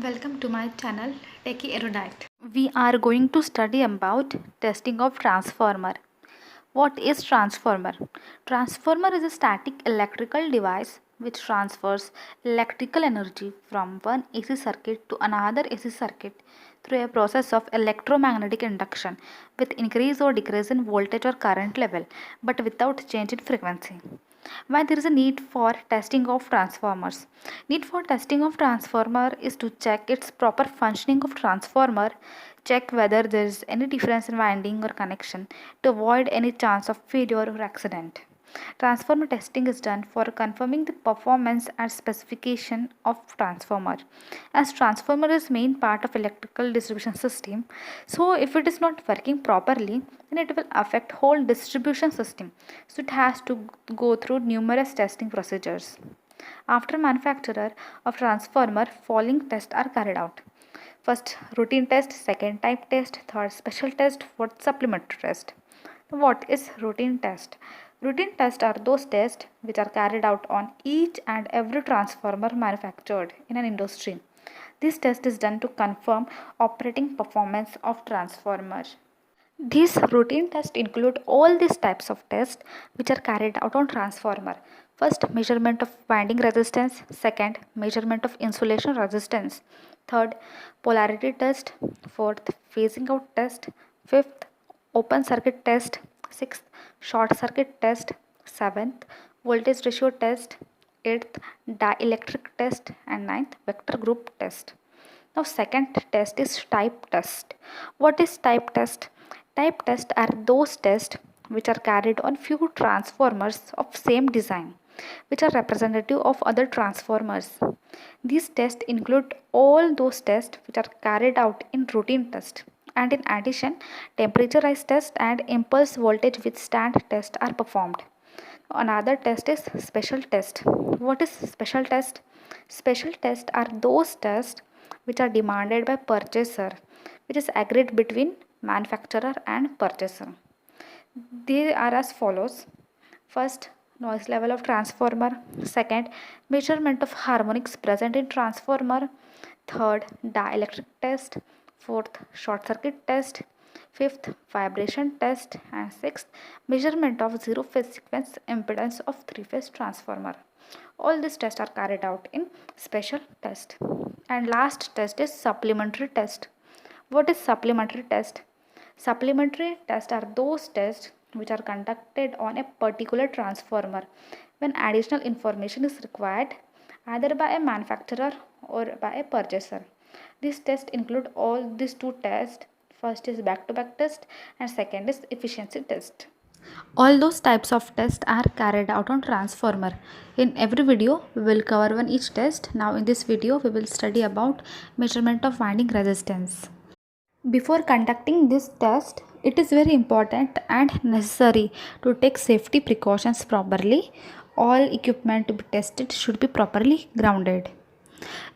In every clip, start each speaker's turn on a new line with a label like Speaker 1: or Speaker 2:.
Speaker 1: Welcome to my channel Techie Erudite. We are going to study about testing of transformer. What is transformer? Transformer is a static electrical device which transfers electrical energy from one AC circuit to another AC circuit through a process of electromagnetic induction with increase or decrease in voltage or current level but without change in frequency. Why there is a need for testing of transformers? Need for testing of transformer is to check its proper functioning of transformer, check whether there is any difference in winding or connection to avoid any chance of failure or accident. Transformer testing is done for confirming the performance and specification of transformer. As transformer is main part of electrical distribution system, so if it is not working properly, then it will affect whole distribution system. So it has to go through numerous testing procedures. After manufacturer of transformer, following tests are carried out. First, routine test, second type test, third special test, fourth supplementary test. What is routine test? Routine tests are those tests which are carried out on each and every transformer manufactured in an industry. This test is done to confirm operating performance of transformer. These routine tests include all these types of tests which are carried out on transformer. First, measurement of winding resistance. Second, measurement of insulation resistance. Third, polarity test. Fourth, phasing out test. Fifth, open circuit test. Sixth, short circuit test. Seventh, voltage ratio test. Eighth, dielectric test. And ninth, vector group test. Now second test is type test. What is type test? Type tests are those tests which are carried on few transformers of same design which are representative of other transformers. These tests include all those tests which are carried out in routine test, and in addition temperature rise test and impulse voltage withstand test are performed. Another test is special test. What is special test? Special tests are those tests which are demanded by purchaser, which is agreed between manufacturer and purchaser. They are as follows. First, noise level of transformer. Second, measurement of harmonics present in transformer. Third, dielectric test. Fourth, short circuit test. Fifth, vibration test. And sixth, measurement of zero phase sequence impedance of three phase transformer. All these tests are carried out in special test. And last test is supplementary test. What is supplementary test? Supplementary tests are those tests which are conducted on a particular transformer when additional information is required either by a manufacturer or by a purchaser. These tests include all these two tests. First is back-to-back test and second is efficiency test. All those types of tests are carried out on transformer. In every video we will cover one each test. Now in this video we will study about measurement of winding resistance. Before conducting this test, it is very important and necessary to take safety precautions properly. All equipment to be tested should be properly grounded.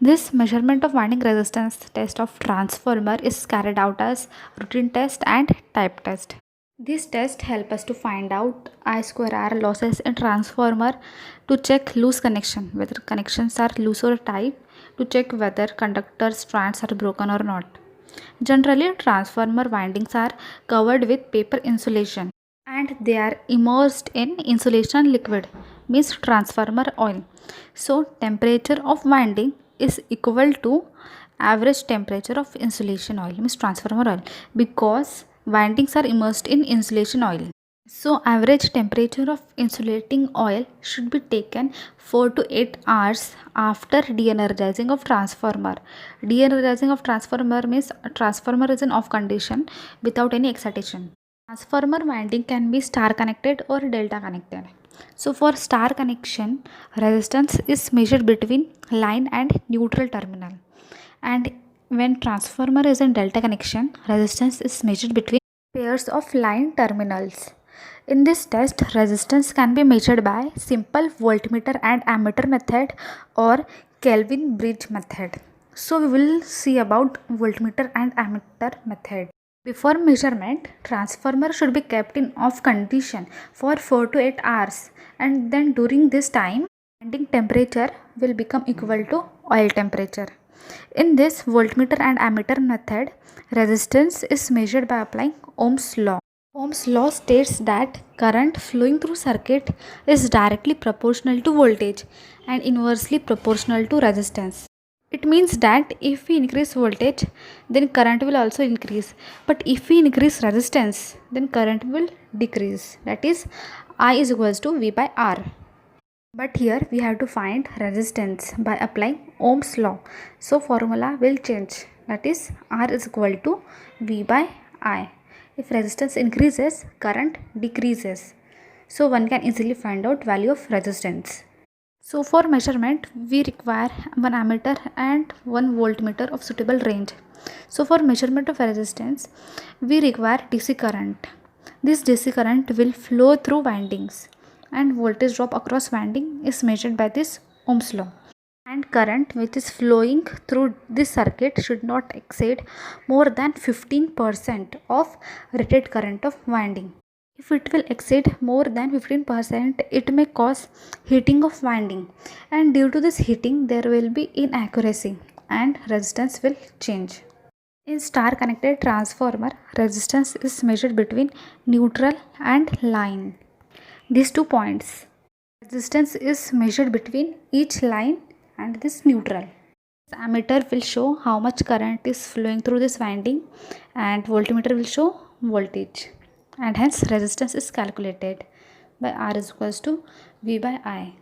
Speaker 1: This measurement of winding resistance test of transformer is carried out as routine test and type test. These tests help us to find out I square R losses in transformer, to check loose connection, whether connections are loose or tight, to check whether conductor strands are broken or not. Generally, transformer windings are covered with paper insulation and they are immersed in insulation liquid, means transformer oil. So, temperature of winding is equal to average temperature of insulation oil, means transformer oil, because windings are immersed in insulation oil. So average temperature of insulating oil should be taken 4 to 8 hours after de-energizing of transformer. De-energizing of transformer means transformer is in off condition without any excitation. Transformer winding can be star connected or delta connected. So for star connection, resistance is measured between line and neutral terminal. And when transformer is in delta connection, resistance is measured between pairs of line terminals. In this test, resistance can be measured by simple voltmeter and ammeter method or Kelvin bridge method. So we will see about voltmeter and ammeter method. Before measurement, transformer should be kept in off condition for 4 to 8 hours, and then during this time, winding temperature will become equal to oil temperature. In this voltmeter and ammeter method, resistance is measured by applying Ohm's law. Ohm's law states that current flowing through circuit is directly proportional to voltage and inversely proportional to resistance. It means that if we increase voltage, then current will also increase. But if we increase resistance, then current will decrease. That is, I is equals to V by R. But here we have to find resistance by applying Ohm's law. So formula will change. That is, R is equal to V by I. If resistance increases, current decreases. So one can easily find out value of resistance. So for measurement, we require one ammeter and one voltmeter of suitable range. So for measurement of resistance, we require DC current. This DC current will flow through windings, and voltage drop across winding is measured by this Ohm's law. And current which is flowing through this circuit should not exceed more than 15% of rated current of winding. If it will exceed more than 15%, it may cause heating of winding, and due to this heating there will be inaccuracy and resistance will change. In star connected transformer, resistance is measured between neutral and line. These 2 points, resistance is measured between each line and this neutral. This ammeter will show how much current is flowing through this winding, and voltmeter will show voltage, and hence resistance is calculated by R is equals to V by I.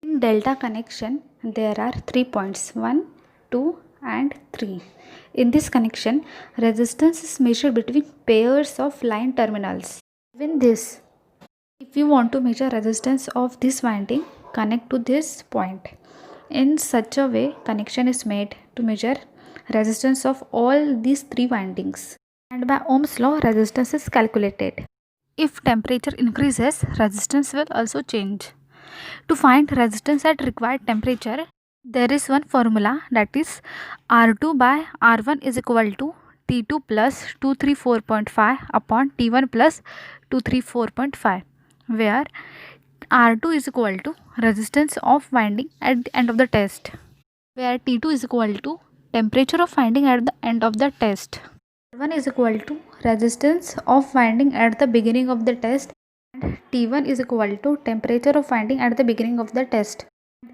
Speaker 1: In delta connection, there are 3 points, 1, 2 and 3. In this connection, resistance is measured between pairs of line terminals. Even this, if you want to measure resistance of this winding, connect to this point. In such a way, connection is made to measure resistance of all these 3 windings. And by Ohm's law, resistance is calculated. If temperature increases, resistance will also change. To find resistance at required temperature, there is one formula, that is R2 by R1 is equal to T2 plus 234.5 upon T1 plus 234.5, where R2 is equal to resistance of winding at the end of the test, where T2 is equal to temperature of winding at the end of the test. R1 is equal to resistance of winding at the beginning of the test, and T1 is equal to temperature of winding at the beginning of the test.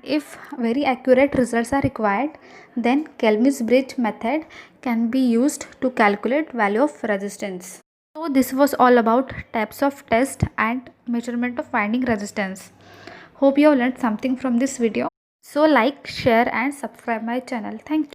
Speaker 1: If very accurate results are required, then Kelvin's bridge method can be used to calculate value of resistance. So this was all about types of test and measurement of winding resistance. Hope you have learned something from this video. So like, share and subscribe my channel. Thank you.